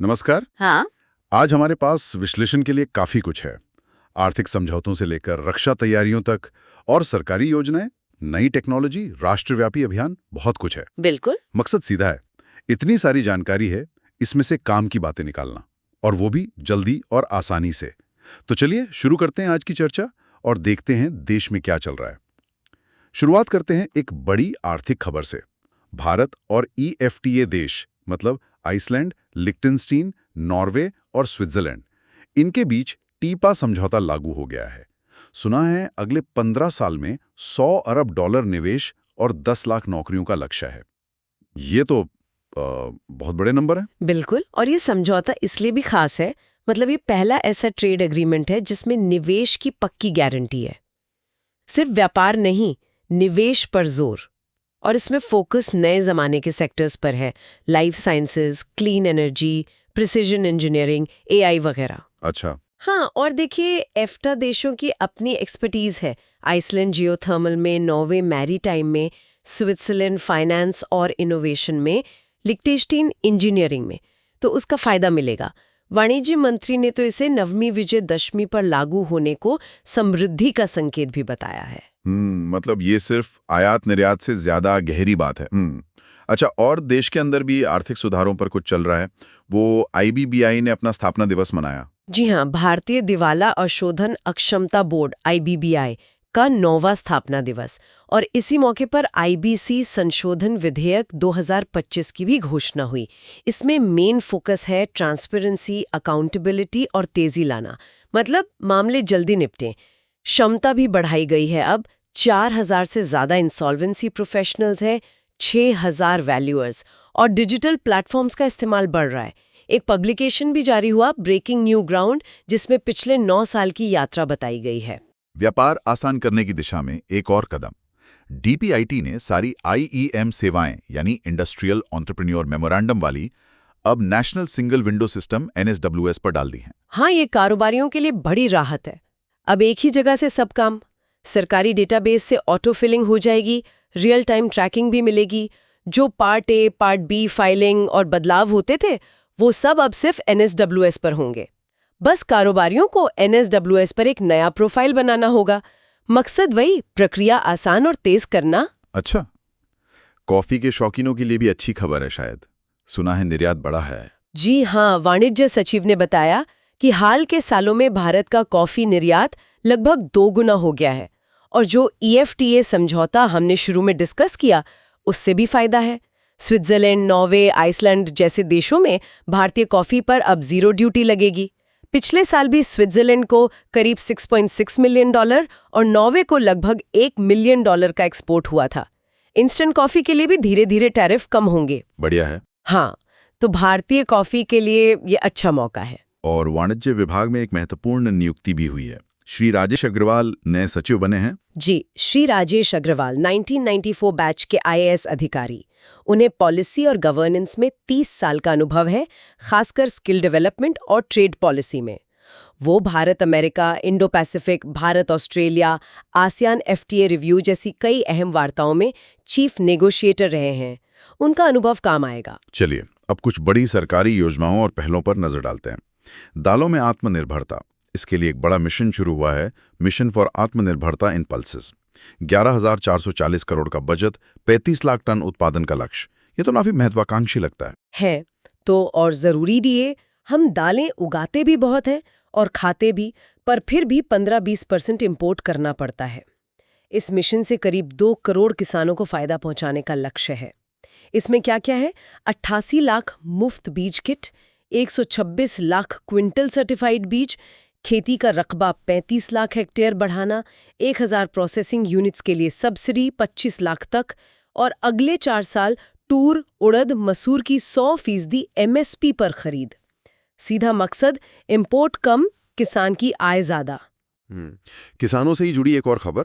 नमस्कार। हाँ। आज हमारे पास विश्लेषण के लिए काफी कुछ है। आर्थिक समझौतों से लेकर रक्षा तैयारियों तक और सरकारी योजनाएं, नई टेक्नोलॉजी, राष्ट्रव्यापी अभियान, बहुत कुछ है। बिल्कुल। मकसद सीधा है, इतनी सारी जानकारी है, इसमें से काम की बातें निकालना, और वो भी जल्दी और आसानी से। तो चलिए शुरू करते हैं आज की चर्चा और देखते हैं देश में क्या चल रहा है। शुरुआत करते हैं एक बड़ी आर्थिक खबर से। भारत और ईएफटीए देश, मतलब आइसलैंड, लिक्टेनस्टीन, नॉर्वे और स्विट्जरलैंड, इनके बीच टीपा समझौता लागू हो गया है। सुना है अगले 15 साल में 100 अरब डॉलर निवेश और 10 लाख नौकरियों का लक्ष्य है। ये तो बहुत बड़े नंबर हैं। बिल्कुल, और ये समझौता इसलिए भी खास है, मतलब ये पहला ऐसा ट्रेड एग्रीमेंट है जिसमें निवेश की पक्की गारंटी है। सिर्फ व्यापार नहीं, निवेश पर जोर। और इसमें फोकस नए जमाने के सेक्टर्स पर है, life sciences, clean energy, precision engineering, AI वगैरह। अच्छा। हाँ, और देखिए एफ्टा देशों की अपनी एक्सपर्टीज है। आइसलैंड जियोथर्मल में, नॉर्वे मैरीटाइम में, स्विट्जरलैंड फाइनेंस और इनोवेशन में, लिक्टेनस्टीन इंजीनियरिंग में, तो उसका फायदा मिलेगा। वाणिज्य मंत्री ने तो इसे नववीं विजयदशमी पर लागू होने को समृद्धि का संकेत भी बताया है। मतलब ये सिर्फ आयात निर्यात से ज्यादा गहरी बात है। अच्छा, और देश के अंदर भी आर्थिक सुधारों पर कुछ चल रहा है। वो आईबीबीआई ने अपना स्थापना दिवस मनाया। जी हाँ, भारतीय दिवाला और शोधन अक्षमता बोर्ड आईबीबीआई का 9वां स्थापना दिवस, और इसी मौके पर आईबीसी संशोधन विधेयक 2025 की भी घोषणा हुई। इसमें मेन फोकस है ट्रांसपेरेंसी, अकाउंटेबिलिटी और तेजी लाना, मतलब मामले जल्दी निपटें। क्षमता भी बढ़ाई गई है। अब 4000 से ज्यादा इंसॉल्वेंसी प्रोफेशनल्स हैं, 6000 वैल्यूअर्स, और डिजिटल प्लेटफॉर्म्स का इस्तेमाल बढ़ रहा है। एक पब्लिकेशन भी जारी हुआ, ब्रेकिंग न्यू ग्राउंड, जिसमें पिछले 9 साल की यात्रा बताई गई है। व्यापार आसान करने की दिशा में एक और कदम। डीपीआईटी ने सारी आईईएम सेवाएं यानी इंडस्ट्रियल एंटरप्रेन्योर मेमोरेंडम वाली अब नेशनल सिंगल विंडो सिस्टम एनएसडब्ल्यूएस पर डाल दी हैं। हाँ, ये कारोबारियों के लिए बड़ी राहत है। अब एक ही जगह से सब काम, सरकारी डेटाबेस से ऑटो फिलिंग हो जाएगी, रियल टाइम ट्रैकिंग भी मिलेगी। जो part A, part B filing और बदलाव होते थे, वो सब अब सिर्फ एनएसडब्ल्यूएस पर होंगे। बस कारोबारियों को एनएसडब्ल्यूएस पर एक नया प्रोफाइल बनाना होगा। मकसद वही, प्रक्रिया आसान और तेज करना। अच्छा, कॉफी के शौकीनों के लिए भी अच्छी खबर है शायद। सुना है निर्यात बढ़ा है। जी हाँ, वाणिज्य सचिव ने बताया कि हाल के सालों में भारत का कॉफी निर्यात लगभग 2 गुना हो गया है, और जो ईएफटीए समझौता हमने शुरू में डिस्कस किया, उससे भी फायदा है। स्विट्जरलैंड, नॉर्वे, आइसलैंड जैसे देशों में भारतीय कॉफी पर अब जीरो ड्यूटी लगेगी। पिछले साल भी स्विट्जरलैंड को करीब $6.6 मिलियन और नॉर्वे को लगभग $1 मिलियन का एक्सपोर्ट हुआ था। इंस्टेंट कॉफी के लिए भी धीरे धीरे टैरिफ कम होंगे। बढ़िया है। हाँ, तो भारतीय कॉफी के लिए ये अच्छा मौका है। और वाणिज्य विभाग में एक महत्वपूर्ण नियुक्ति भी हुई है। श्री राजेश अग्रवाल नए सचिव बने हैं। जी, श्री राजेश अग्रवाल 1994 बैच के आईएएस अधिकारी। उन्हें पॉलिसी और गवर्नेंस में 30 साल का अनुभव है, खासकर स्किल डेवलपमेंट और ट्रेड पॉलिसी में। वो Bharat America, Indo Pacific, Bharat Australia, ASEAN FTA review जैसी कई अहम वार्ताओं में चीफ नेगोशिएटर रहे हैं। उनका अनुभव काम आएगा। चलिए अब कुछ बड़ी सरकारी योजनाओं और पहलों पर नजर डालते हैं। दालों में आत्मनिर्भरता, इसके लिए एक बड़ा मिशन शुरू हुआ है, मिशन फॉर आत्मनिर्भरता इन पल्सेस। 11,440 करोड़ का बजट, 35 लाख टन उत्पादन का लक्ष्य। ये तो काफी महत्वाकांक्षी लगता है तो, और जरूरी भी है। हम दालें उगाते भी बहुत हैं और खाते भी, पर फिर भी 15-20% इंपोर्ट करना पड़ता है। इस मिशन से करीब 2 करोड़ किसानों को फायदा पहुंचाने का लक्ष्य है। इसमें क्या क्या है? 88 लाख मुफ्त बीज किट, 126 लाख क्विंटल सर्टिफाइड बीज, खेती का रकबा 35 लाख हेक्टेयर बढ़ाना, 1000 प्रोसेसिंग यूनिट्स के लिए सब्सिडी 25 लाख तक, और अगले 4 साल तूर, उड़द, मसूर की 100% एमएसपी पर खरीद। सीधा मकसद, इंपोर्ट कम, किसान की आय ज्यादा। किसानों से ही जुड़ी एक और खबर,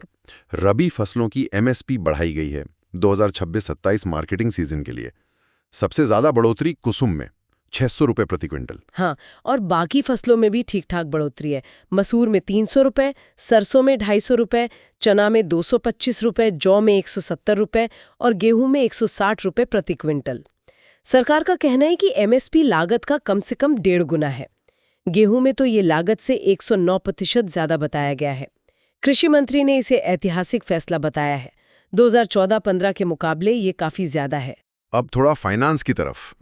रबी फसलों की एमएसपी बढ़ाई गई है 2026-27 मार्केटिंग सीजन के लिए। सबसे ज्यादा बढ़ोतरी कुसुम में 600 रुपए प्रति क्विंटल। हाँ, और बाकी फसलों में भी ठीक ठाक बढ़ोतरी है। मसूर में 300 रुपए, सरसों में 250 रुपए, चना में 225 रुपए, जौ में 170 रुपए और गेहूं में 160 रुपए प्रति क्विंटल। सरकार का कहना है कि एमएसपी लागत का कम से कम 1.5 गुना है। गेहूं में तो ये लागत से 109% ज्यादा बताया गया है। कृषि मंत्री ने इसे ऐतिहासिक फैसला बताया है। 2014-15 के मुकाबले ये काफी ज्यादा है। अब थोड़ा फाइनेंस की तरफ।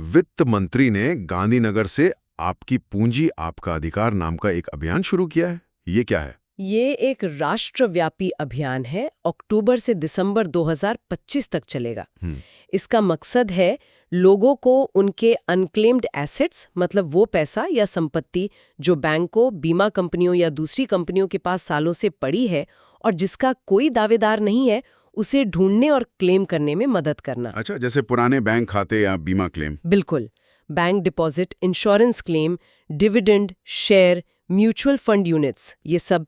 वित्त मंत्री ने गांधीनगर से आपकी पूंजी आपका अधिकार नाम का एक अभियान शुरू किया है। ये क्या है? ये एक राष्ट्रव्यापी अभियान है, अक्टूबर से दिसंबर 2025 तक चलेगा। इसका मकसद है लोगों को उनके अनक्लेम्ड एसेट्स, मतलब वो पैसा या संपत्ति जो बैंकों, बीमा कंपनियों या दूसरी कंपनियों के पास सालों से पड़ी है और जिसका कोई दावेदार नहीं है, उसे ढूंढने और क्लेम करने में मदद करना। अच्छा, जैसे पुराने बैंक खाते या बीमा क्लेम। बिल्कुल। Bank deposit, insurance claim, dividend, share, mutual fund units, ये सब।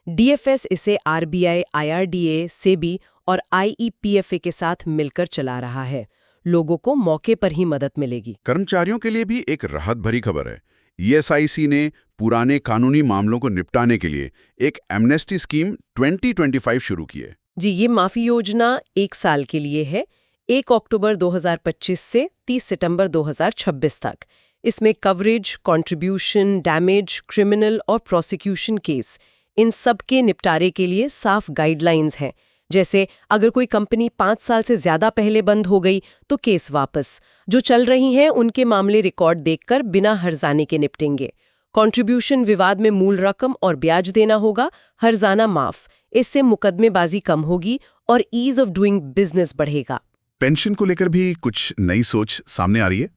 डीएफएस इसे आरबीआई, आईआरडीए, सेबी और आईईपीएफए के साथ मिलकर चला रहा है। लोगों को मौके पर ही मदद मिलेगी। कर्मचारियों के लिए भी एक राहत भरी खबर है। ईएसआईसी ने पुराने कानूनी मामलों को निपटाने के लिए एक एमनेस्टी स्कीम 2025 शुरू की है। जी, ये माफी योजना 1 साल के लिए है, 1 अक्टूबर 2025 से 30 सितंबर 2026 तक। इसमें कवरेज, कंट्रीब्यूशन, डैमेज, क्रिमिनल और प्रोसिक्यूशन केस, इन सब के निपटारे के लिए साफ गाइडलाइंस हैं। जैसे अगर कोई कंपनी 5 साल से ज्यादा पहले बंद हो गई तो केस वापस। जो चल रही हैं उनके मामले रिकॉर्ड देखकर बिना हर्जाने के निपटेंगे। कंट्रीब्यूशन विवाद में मूल रकम और ब्याज देना होगा, हर्जाना माफ। इससे मुकदमेबाजी कम होगी और ईज ऑफ डूइंग बिजनेस बढ़ेगा। पेंशन को लेकर भी कुछ नई सोच सामने आ रही है।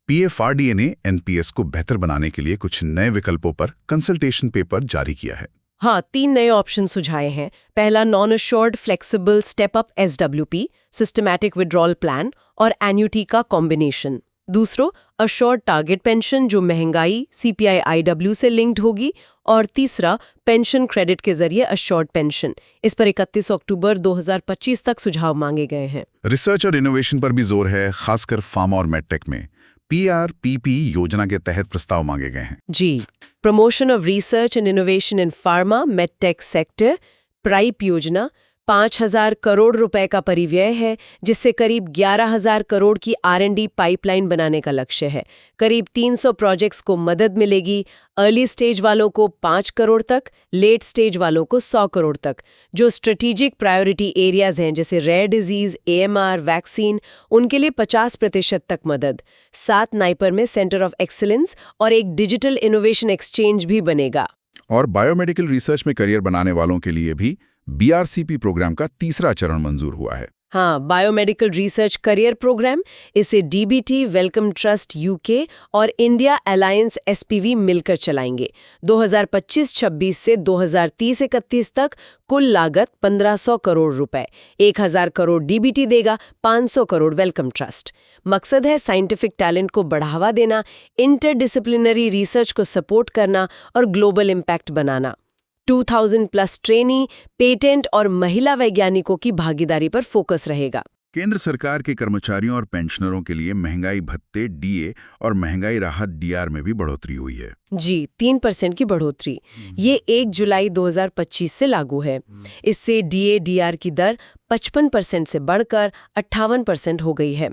पीएफआरडीए ने एनपीएस को बेहतर बनाने के लिए कुछ नए विकल्पों पर कंसल्टेशन पेपर जारी किया है। हाँ, 3 नए ऑप्शन सुझाए हैं। पहला, non assured flexible step up SWP, systematic withdrawal plan और एन्युटी का कॉम्बिनेशन। दूसरो, अश्योर्ड टारगेट पेंशन जो महंगाई सीपीआई आईडब्ल्यू से लिंक्ड होगी। और तीसरा, पेंशन क्रेडिट के जरिए अश्योर्ड पेंशन। इस पर 31 अक्टूबर 2025 तक सुझाव मांगे गए हैं। रिसर्च और इनोवेशन पर भी जोर है, खासकर फार्मा और मेडटेक में। पीआरपीपी योजना के तहत प्रस्ताव मांगे गए हैं। जी, promotion of research and innovation in pharma medtech sector, PRIP योजना 5,000 करोड़ रुपए का परिव्यय है, जिससे करीब 11,000 करोड़ की R&D पाइपलाइन बनाने का लक्ष्य है। करीब 300 प्रोजेक्ट्स को मदद मिलेगी, अर्ली स्टेज वालों को 5 करोड़ तक, लेट स्टेज वालों को 100 करोड़ तक। जो स्ट्रेटेजिक प्रायोरिटी एरियाज हैं जैसे रेयर डिजीज, AMR, वैक्सीन, उनके लिए 50% तक मदद। 7 नाइपर में सेंटर ऑफ एक्सीलेंस और एक डिजिटल इनोवेशन एक्सचेंज भी बनेगा। और बायोमेडिकल रिसर्च में करियर बनाने वालों के लिए भी BRCP प्रोग्राम का तीसरा चरण मंजूर हुआ है। हाँ, बायोमेडिकल रिसर्च करियर प्रोग्राम, इसे DBT, वेलकम ट्रस्ट UK और इंडिया अलायंस SPV मिलकर चलाएंगे। 2025-26 से 2030-31 तक कुल लागत 1,500 करोड़ रुपए। 1,000 करोड़ DBT देगा, 500 करोड़ वेलकम ट्रस्ट। मकसद है साइंटिफिक टैलेंट को बढ़ावा देना, इंटरडिसिप्लिनरी रिसर्च को सपोर्ट करना और ग्लोबल इम्पैक्ट बनाना। 2000+ ट्रेनी, पेटेंट और महिला वैज्ञानिकों की भागीदारी पर फोकस रहेगा। केंद्र सरकार के कर्मचारियों और पेंशनरों के लिए महंगाई भत्ते DA और महंगाई राहत DR में भी बढ़ोतरी हुई है। जी, 3% की बढ़ोतरी। ये 1 जुलाई 2025 से लागू है। इससे DA DR की दर 55% से बढ़कर 58% हो गई है।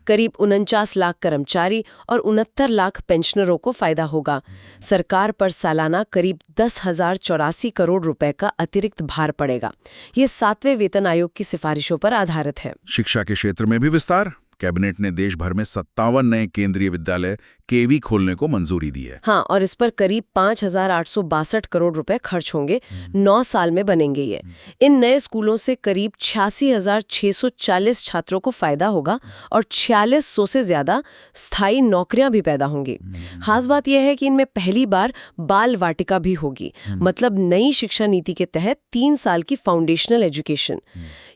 करीब 49 लाख कर्मचारी और 69 लाख पेंशनरों को फायदा होगा। सरकार पर सालाना करीब 10,084 करोड़ रुपए का अतिरिक्त भार पड़ेगा। ये 7वें वेतन आयोग की सिफारिशों पर आधारित है। शिक्षा के क्षेत्र में भी विस्तार। कैबिनेट ने देश भर में 57 नए केंद्रीय विद्यालय KV खोलने को मंजूरी दी है। हाँ, और इस पर करीब 5,862 करोड़ रुपए खर्च होंगे। 9 साल में बनेंगे ये। इन नए स्कूलों से करीब 86,640 छात्रों को फायदा होगा और 4600 से ज्यादा स्थायी नौकरियां भी पैदा होंगी। खास बात यह है कि इनमें पहली बार बाल वाटिका भी होगी, मतलब नई शिक्षा नीति के तहत 3 साल की फाउंडेशनल एजुकेशन।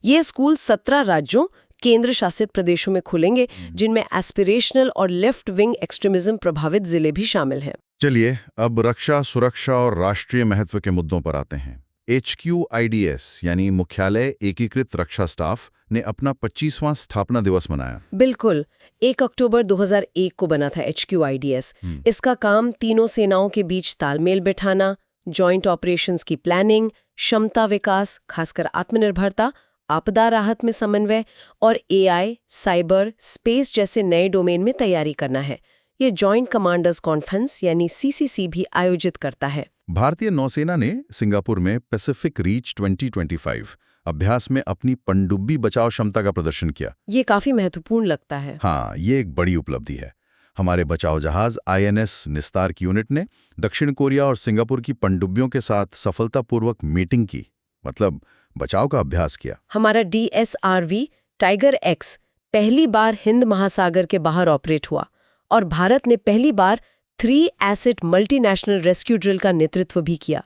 ये स्कूल 17 राज्यों, केंद्र शासित प्रदेशों में खुलेंगे, जिनमें एस्पिरेशनल और लेफ्ट विंग एक्सट्रीमिज्म प्रभावित जिले भी शामिल हैं। चलिए अब रक्षा, सुरक्षा और राष्ट्रीय महत्व के मुद्दों पर आते हैं। HQIDS यानी मुख्यालय एकीकृत रक्षा स्टाफ ने अपना 25वां स्थापना दिवस मनाया। बिल्कुल, 1 अक्टूबर 2001 को बना था HQIDS। इसका काम तीनों सेनाओं के बीच तालमेल बिठाना, जॉइंट ऑपरेशंस की प्लानिंग, क्षमता विकास, खासकर आत्मनिर्भरता, आपदा राहत में समन्वय और एआई, साइबर, स्पेस जैसे नए डोमेन में तैयारी करना है। ये जॉइंट कमांडर्स कॉन्फ्रेंस यानी सीसीसी भी आयोजित करता है। भारतीय नौसेना ने सिंगापुर में पैसिफिक रीच 2025 अभ्यास में अपनी पनडुब्बी बचाव क्षमता का प्रदर्शन किया। ये काफी महत्वपूर्ण लगता है। हाँ, ये एक बड़ी उपलब्धि है। हमारे बचाव जहाज INS निस्तार की यूनिट ने दक्षिण कोरिया और सिंगापुर की पनडुब्बियों के साथ सफलतापूर्वक मीटिंग की, मतलब बचाव का अभ्यास किया। हमारा DSRV टाइगर एक्स पहली बार हिंद महासागर के बाहर ऑपरेट हुआ और भारत ने पहली बार 3 एसेट मल्टीनेशनल रेस्क्यू ड्रिल का नेतृत्व भी किया।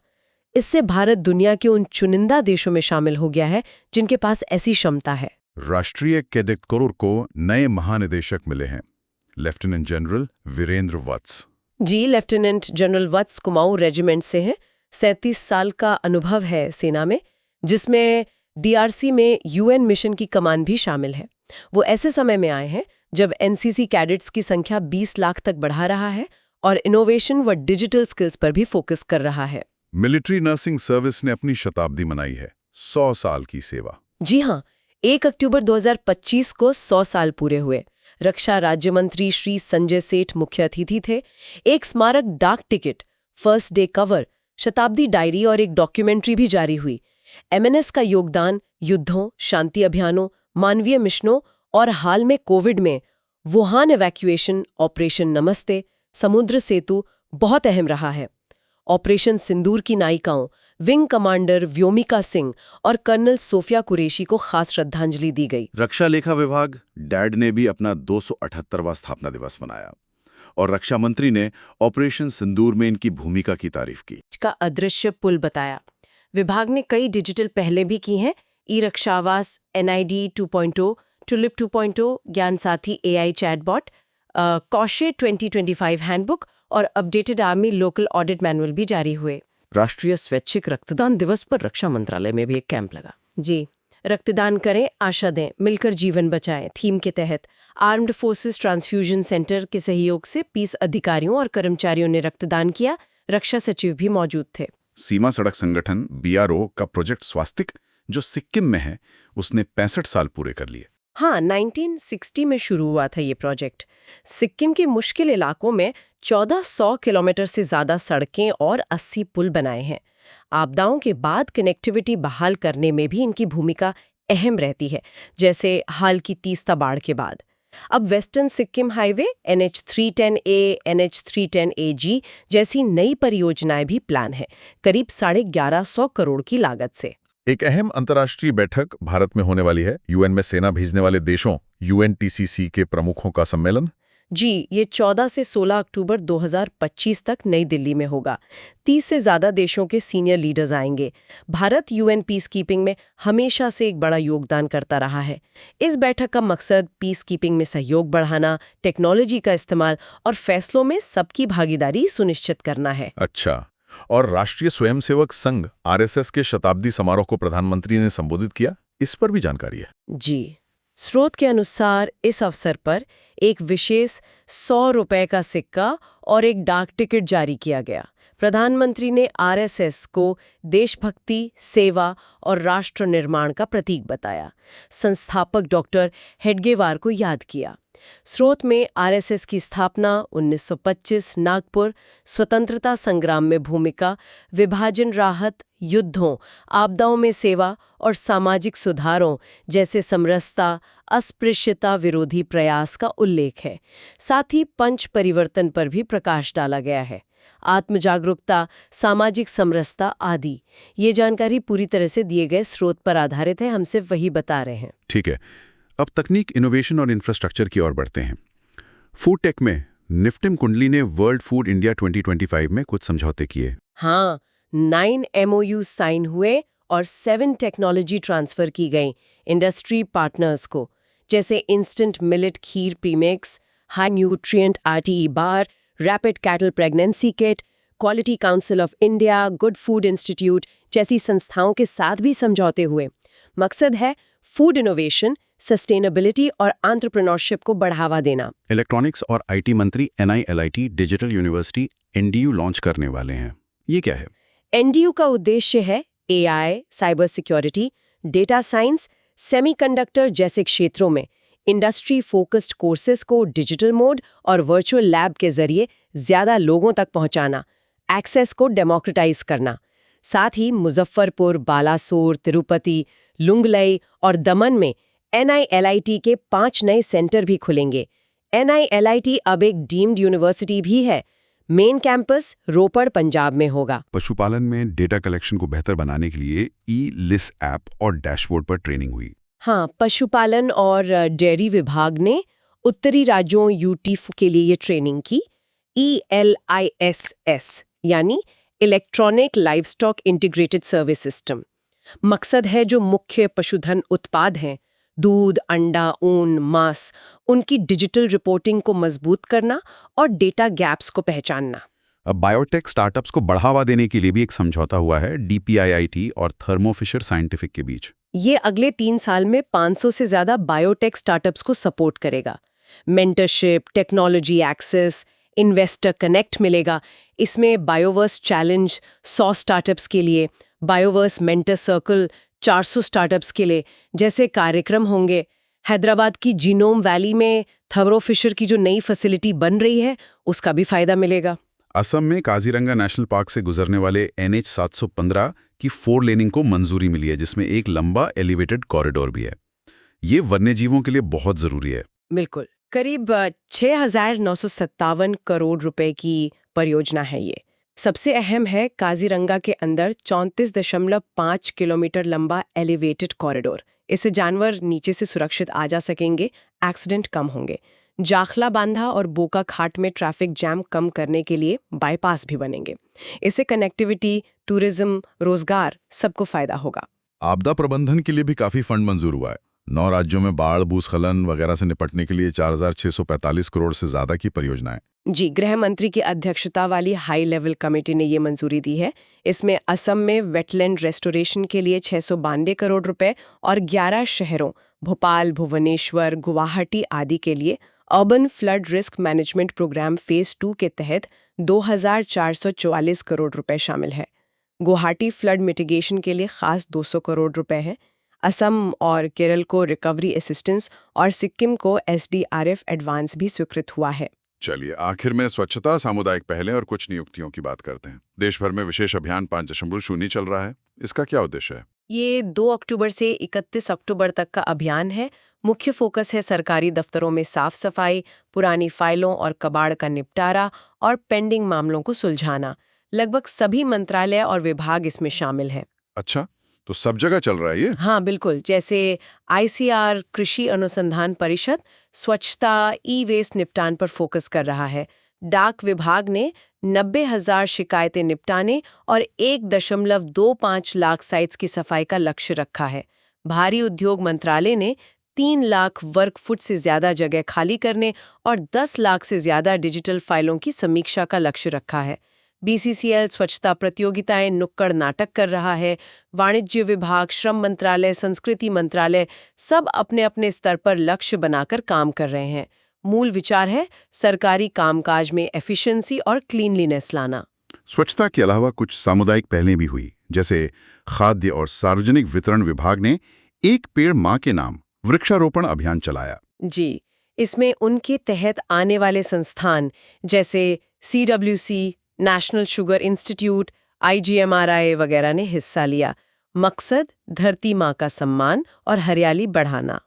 इससे भारत दुनिया के उन चुनिंदा देशों में शामिल हो गया है जिनके पास ऐसी क्षमता है। राष्ट्रीय कैडेट कोर को नए महानिदेशक मिले हैं, लेफ्टिनेंट जनरल वीरेंद्र वत्स। जी, लेफ्टिनेंट जनरल वत्स कुमाऊं रेजिमेंट से हैं। 37 साल का अनुभव है सेना में, जिसमें DRC में UN मिशन की कमान भी शामिल है। वो ऐसे समय में आए हैं जब NCC कैडेट्स की संख्या 20 लाख तक बढ़ा रहा है और इनोवेशन व डिजिटल स्किल्स पर भी फोकस कर रहा है। मिलिट्री नर्सिंग सर्विस ने अपनी शताब्दी मनाई है, 100 साल की सेवा। जी हाँ, 1 अक्टूबर 2025 को 100 साल पूरे हुए। रक्षा राज्य मंत्री श्री संजय सेठ मुख्य अतिथि थे। एक स्मारक डाक टिकट, फर्स्ट डे कवर, शताब्दी डायरी और एक डॉक्यूमेंट्री भी जारी हुई। MNS का योगदान युद्धों, शांति अभियानों, मानवीय मिशनों और हाल में कोविड में वुहान इवैक्यूएशन, ऑपरेशन नमस्ते, समुद्र सेतु बहुत अहम रहा है। ऑपरेशन सिंदूर की नायिकाओं विंग कमांडर व्योमिका सिंह और कर्नल सोफिया कुरैशी को खास श्रद्धांजलि दी गई। रक्षा लेखा विभाग डैड ने भी अपना 278वां स्थापना दिवस मनाया और रक्षा मंत्री ने ऑपरेशन सिंदूर में इनकी भूमिका की तारीफ की। का अदृश्य पुल बताया। विभाग ने कई डिजिटल पहले भी की हैं, ई-रक्षा आवास, NID 2.0, टुलिप 2.0, ज्ञान साथी AI चैटबॉट, कौशे 2025 हैंडबुक और updated army local audit manual भी जारी हुए। राष्ट्रीय स्वैच्छिक रक्तदान दिवस पर रक्षा मंत्रालय में भी एक कैंप लगा। जी, रक्तदान करें, आशा दें, मिलकर जीवन बचाएं थीम के तहत आर्म्ड फोर्सेस ट्रांसफ्यूजन सेंटर के सहयोग से 20 अधिकारियों और कर्मचारियों ने रक्तदान किया। रक्षा सचिव भी मौजूद थे। सीमा सड़क संगठन BRO का प्रोजेक्ट स्वास्तिक, जो सिक्किम में है, उसने 65 साल पूरे कर लिए। हाँ, 1960 में शुरू हुआ था ये प्रोजेक्ट। सिक्किम के मुश्किल इलाकों में 1400 किलोमीटर से ज़्यादा सड़कें और 80 पुल बनाए हैं। आपदाओं के बाद कनेक्टिविटी बहाल करने में भी इनकी भूमिका अहम रहती है, जैसे हाल की तीस्ता बाढ़ के बाद। अब western Sikkim highway, NH 310A, NH 310AG जैसी नई परियोजनाएं भी प्लान है, करीब 1150 करोड़ की लागत से। एक अहम अंतर्राष्ट्रीय बैठक भारत में होने वाली है, UN में सेना भेजने वाले देशों UNTCC के प्रमुखों का सम्मेलन। जी, ये 14 से 16 अक्टूबर 2025 तक नई दिल्ली में होगा। 30 से ज़्यादा देशों के सीनियर लीडर्स आएंगे। भारत UN पीस कीपिंग में हमेशा से एक बड़ा योगदान करता रहा है। इस बैठक का मकसद पीस कीपिंग में सहयोग बढ़ाना, टेक्नोलॉजी का इस्तेमाल और फैसलों में सबकी भागीदारी सुनिश्चित करना है। अच्छा, और राष्ट्रीय स्वयंसेवक संघ RSS के शताब्दी समारोह को प्रधानमंत्री ने संबोधित किया, इस पर भी जानकारी है। जी, स्रोत के अनुसार इस अवसर पर एक विशेष 100 रुपए का सिक्का और एक डाक टिकट जारी किया गया। प्रधानमंत्री ने RSS को देशभक्ति, सेवा और राष्ट्र निर्माण का प्रतीक बताया। संस्थापक डॉक्टर हेडगेवार को याद किया। स्रोत में RSS की स्थापना 1925 नागपुर, स्वतंत्रता संग्राम में भूमिका, विभाजन राहत, युद्धों, आपदाओं में सेवा और सामाजिक सुधारों जैसे समरसता, अस्पृश्यता विरोधी प्रयास का उल्लेख है। साथ ही पंच परिवर्तन पर भी प्रकाश डाला गया है, आत्म जागरूकता, सामाजिक समरसता आदि। ये जानकारी पूरी तरह से दिए गए स्रोत पर आधारित है, हम सिर्फ वही बता रहे हैं। ठीक है, अब तकनीक, इनोवेशन और इंफ्रास्ट्रक्चर की ओर बढ़ते हैं। फूड टेक में निफ्टिम कुंडली ने वर्ल्ड फूड इंडिया 2025 में कुछ समझौते किए। हाँ, 9 MOU साइन हुए और 7 टेक्नोलॉजी ट्रांसफर की गई इंडस्ट्री पार्टनर्स को, जैसे instant millet kheer premix, high nutrient RTE bar, rapid cattle pregnancy kit, quality council of India, good food institute जैसी संस्थाओं के साथ भी समझौते हुए। मकसद है फूड इनोवेशन, सस्टेनेबिलिटी और एंटरप्रेन्योरशिप को बढ़ावा देना। इलेक्ट्रॉनिक्स और IT मंत्री NILIT digital university NDU launch करने वाले हैं। ये क्या है? NDU का उद्देश्य है AI, cyber security, data science, semiconductor जैसे क्षेत्रों में इंडस्ट्री फोकस्ड कोर्सेज को डिजिटल मोड और वर्चुअल लैब के जरिए ज्यादा लोगों तक पहुंचाना, एक्सेस को डेमोक्रेटाइज करना। साथ ही मुजफ्फरपुर, बालासोर, तिरुपति, लुंगलई और दमन में NILIT के 5 नए सेंटर भी खुलेंगे। NILIT अब एक डीम्ड यूनिवर्सिटी भी है। मेन कैंपस रोपड़, पंजाब में होगा। पशुपालन में डेटा कलेक्शन को बेहतर बनाने के लिए ई-लिस ऐप और डैशबोर्ड पर ट्रेनिंग हुई। हाँ, पशुपालन और डेयरी विभाग ने उत्तरी राज्यों UT के लिए ये ट्रेनिंग की। ELISS यानी electronic livestock integrated service system. मकसद है जो मुख्य पशुधन उत्पाद हैं, दूध, अंडा, ऊन, मांस, उनकी डिजिटल रिपोर्टिंग को मजबूत करना और डेटा गैप्स को पहचानना। अब बायोटेक स्टार्टअप्स को बढ़ावा देने के लिए भी एक समझौता हुआ है DPIIT और थर्मो फिशर साइंटिफिक के बीच। ये अगले 3 साल में 500 से ज्यादा बायोटेक स्टार्टअप्स को सपोर्ट करेगा। Mentorship, technology access, investor connect मिलेगा। इसमें बायोवर्स चैलेंज 100 स्टार्टअप्स के लिए, बायोवर्स मेंटर सर्कल 400 स्टार्टअप्स के लिए जैसे कार्यक्रम होंगे। हैदराबाद की जीनोम वैली में थर्मो फिशर की जो नई फैसिलिटी बन रही है, उसका भी फायदा मिलेगा। असम में काजीरंगा नेशनल पार्क से गुजरने वाले NH 715 की 4 लेनिंग को मंजूरी मिली है, जिसमें एक लंबा एलिवेटेड कॉरिडोर भी है। ये वन्यजीवों के लिए बहुत जरूरी है। बिल्कुल। करीब 6,957 करोड़ रुपए की परियोजना है ये। सबसे अहम है काजीरंगा के अंदर 34.5 किलोमीटर लंबा एलिवेटेड कॉरिडोर। इससे जानवर नीचे से सुरक्षित आ जा सकेंगे, एक्सीडेंट कम होंगे। जाखला बांधा और बोका घाट में ट्रैफिक जैम कम करने के लिए बाईपास भी बनेंगे। इससे कनेक्टिविटी, टूरिज्म, रोजगार सबको फायदा होगा। आपदा प्रबंधन के लिए भी काफी फंड मंजूर हुआ है। 9 राज्यों में बाढ़, भूस्खलन वगैरह से निपटने के लिए 4,645 करोड़ से ज्यादा की परियोजनाएं। जी, गृह मंत्री की अध्यक्षता वाली हाई लेवल कमेटी ने ये मंजूरी दी है। इसमें असम में वेटलैंड रेस्टोरेशन के लिए 692 करोड़ रुपए और 11 शहरों भोपाल, भुवनेश्वर, गुवाहाटी आदि के लिए urban flood risk management programme phase 2 के तहत 2,444 करोड़ रुपए शामिल है। गुवाहाटी फ्लड मिटिगेशन के लिए खास 200 करोड़ रुपए है। असम और केरल को रिकवरी असिस्टेंस और सिक्किम को SDRF एडवांस भी स्वीकृत हुआ है। चलिए, आखिर में स्वच्छता, सामुदायिक पहलें और कुछ नियुक्तियों की बात करते हैं। देश भर में विशेष अभियान 5.0 चल रहा है। इसका क्या उद्देश्य है? ये 2 अक्टूबर से 31 अक्टूबर तक का अभियान है। मुख्य फोकस है सरकारी दफ्तरों में साफ सफाई, पुरानी फाइलों और कबाड़ का निपटारा और पेंडिंग मामलों को सुलझाना। लगभग सभी मंत्रालय और विभाग इसमें शामिल हैं। अच्छा, तो सब जगह चल रहा है ये? हाँ बिल्कुल, जैसे ICR कृषि अनुसंधान परिषद स्वच्छता, ई-वेस्ट निपटान पर फोकस कर रहा है। डाक विभाग ने 90,000 शिकायतें निपटाने और 1.25 लाख साइट्स की सफाई का लक्ष्य रखा है। भारी उद्योग मंत्रालय ने 3 लाख वर्ग फुट से ज्यादा जगह खाली करने और 10 लाख से ज्यादा डिजिटल फाइलों की समीक्षा का लक्ष्य रखा है। BCCL स्वच्छता प्रतियोगिताएं, नुक्कड़ नाटक कर रहा है। वाणिज्य विभाग, श्रम मंत्रालय, संस्कृति मंत्रालय सब अपने अपने स्तर पर लक्ष्य बनाकर काम कर रहे हैं। मूल विचार है सरकारी कामकाज में एफिशिएंसी और क्लीनलीनेस लाना। स्वच्छता के अलावा कुछ सामुदायिक पहलें भी हुई, जैसे खाद्य और सार्वजनिक वितरण विभाग ने एक पेड़ मां के नाम वृक्षारोपण अभियान चलाया। जी, इसमें उनके तहत आने वाले संस्थान जैसे CWC, national sugar institute, IGMRI वगैरह ने हिस्सा लिया। मकसद धरती माँ का सम्मान और हरियाली बढ़ाना।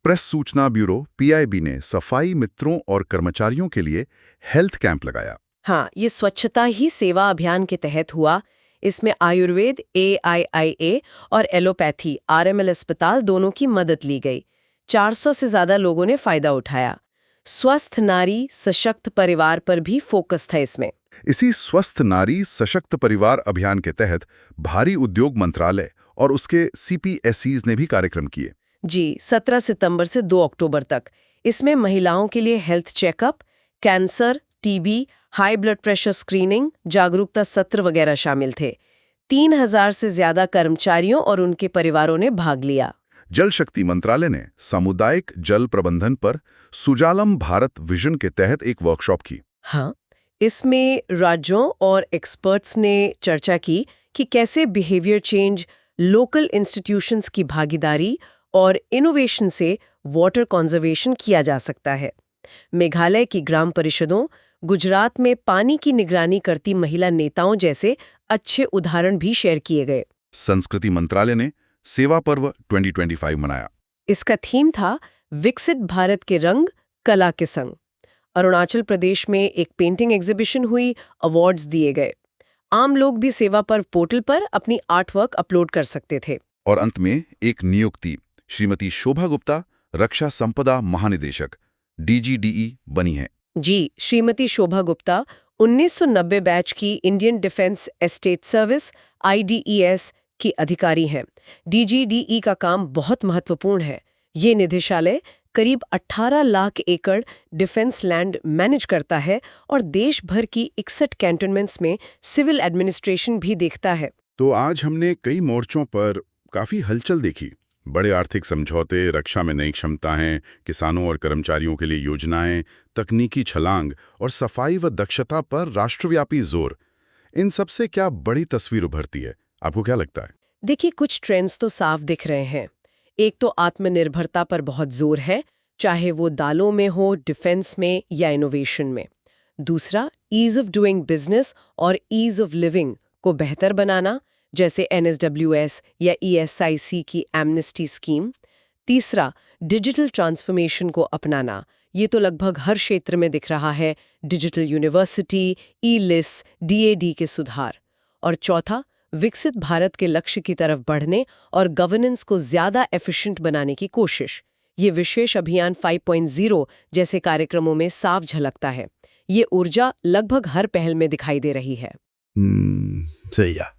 प्रेस सूचना ब्यूरो PIB ने सफाई मित्रों और कर्मचारियों के लिए हेल्थ कैंप लगाया। हाँ, ये स्वच्छता ही सेवा अभियान के तहत हुआ। इसमें आयुर्वेद AIIA और एलोपैथी RML अस्पताल दोनों की मदद ली गई। 400 से ज्यादा लोगों ने फायदा उठाया। स्वस्थ नारी सशक्त परिवार पर भी फोकस था इसमें। इसी स्वस्थ नारी सशक्त परिवार अभियान के तहत भारी उद्योग मंत्रालय और उसके CPSEs ने भी कार्यक्रम किए। जी, 17 सितंबर से 2 अक्टूबर तक। इसमें महिलाओं के लिए health checkup, cancer, TB, high blood pressure screening, जागरूकता सत्र वगैरह शामिल थे। 3,000 से ज्यादा कर्मचारियों और उनके परिवारों ने भाग लिया। जल शक्ति मंत्रालय ने सामुदायिक जल प्रबंधन पर सुजालम भारत विजन के तहत एक वर्कशॉप की। हाँ, इसमें राज्यों और एक्सपर्ट्स ने चर्चा की कि कैसे बिहेवियर चेंज, लोकल इंस्टीट्यूशंस की भागीदारी और इनोवेशन से वाटर कंजर्वेशन किया जा सकता है। मेघालय की ग्राम परिषदों, गुजरात में पानी की निगरानी करती महिला नेताओं जैसे अच्छे उदाहरण भी शेयर किए गए। संस्कृति मंत्रालय ने सेवा पर्व 2025 मनाया। इसका थीम था विकसित भारत के रंग कला के संग। अरुणाचल प्रदेश में एक पेंटिंग एग्जीबिशन हुई, अवार्ड्स दिए गए। आम लोग भी सेवा पर्व पोर्टल पर अपनी आर्टवर्क अपलोड कर सकते थे। और अंत में एक नियुक्ति, श्रीमती शोभा गुप्ता रक्षा संपदा महानिदेशक DGDE बनी है। जी, श्रीमती शोभा गुप्ता 1990 बैच की Indian defence estate service IDES की अधिकारी हैं। DGDE का काम बहुत महत्वपूर्ण है। ये निदेशालय करीब 18 लाख एकड़ डिफेंस लैंड मैनेज करता है और देश भर की 61 कैंटोनमेंट्स में सिविल एडमिनिस्ट्रेशन भी देखता है। तो आज हमने कई मोर्चों पर काफी हलचल देखी। बड़े आर्थिक समझौते, रक्षा में नई क्षमताएं, किसानों और कर्मचारियों के लिए योजनाएं, तकनीकी छलांग और सफाई व दक्षता पर राष्ट्रव्यापी जोर। इन सब से क्या बड़ी तस्वीर उभरती है? आपको क्या लगता है? देखिए, कुछ ट्रेंड्स तो साफ दिख रहे हैं। एक तो आत्मनिर्भरता पर बहुत जोर है, चाहे वो दालों में हो, डिफेंस में या इनोवेशन में। दूसरा, ईज ऑफ डूइंग बिजनेस और ईज ऑफ लिविंग को बेहतर बनाना, जैसे NSWS या ESIC की एमनेस्टी स्कीम। तीसरा, डिजिटल ट्रांसफॉर्मेशन को अपनाना। ये तो लगभग हर क्षेत्र में दिख रहा है, डिजिटल यूनिवर्सिटी, ई-लिस, DAD के सुधार। और चौथा, विकसित भारत के लक्ष्य की तरफ बढ़ने और गवर्नेंस को ज्यादा एफिशिएंट बनाने की कोशिश। ये विशेष अभियान 5.0 जैसे कार्यक्रमों में साफ झलकता है। ये ऊर्जा लगभग हर पहल में दिखाई दे रही है। सही है।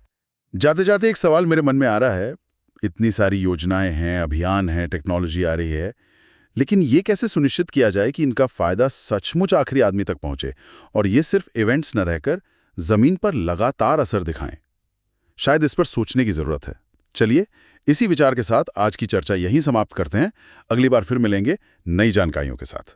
जाते जाते एक सवाल मेरे मन में आ रहा है। इतनी सारी योजनाएं हैं, अभियान हैं, टेक्नोलॉजी आ रही है, लेकिन ये कैसे सुनिश्चित किया जाए कि इनका फायदा सचमुच आखिरी आदमी तक पहुंचे और ये सिर्फ इवेंट्स न रहकर जमीन पर लगातार असर दिखाएं? शायद इस पर सोचने की जरूरत है। चलिए, इसी विचार के साथ आज की चर्चा यहीं समाप्त करते हैं। अगली बार फिर मिलेंगे नई जानकारियों के साथ।